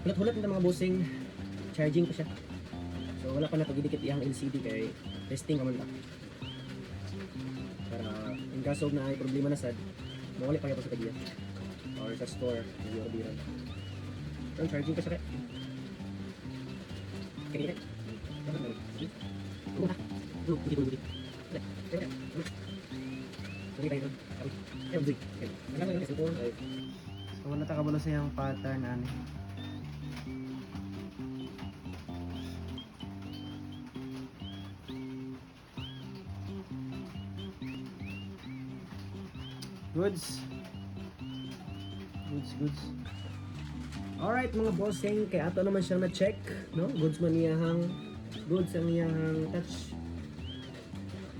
Hulat-hulat na mga bossing, charging pa siya. So wala pa na pagdidikit iyang LCD kay testing ka man lang. Para in kaso na ay problema na sad, mawali pa sa kadiya. Or sa store, hindi yung biran. So charging ka siya kay. Kaya. So wala ta kabalo sa yung pattern ani. Goods. Alright mga bossing, kaya ato naman siyang na-check, no? Goods man iyahang ang iyahang touch.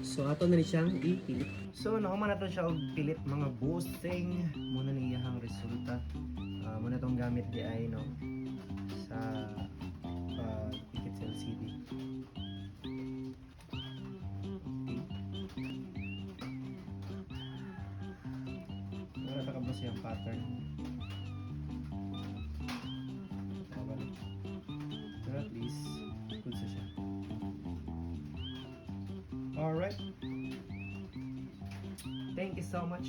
So ato na ni siyang ipilit. So nakuha na to siya og pilit mga bossing. Muna ni iyahang resulta. Muna tong gamit di ay no sa pagpikit sa LCD. Wala ta kabalo siyang pattern. Pero at least good sa siya. Alright. Thank you so much.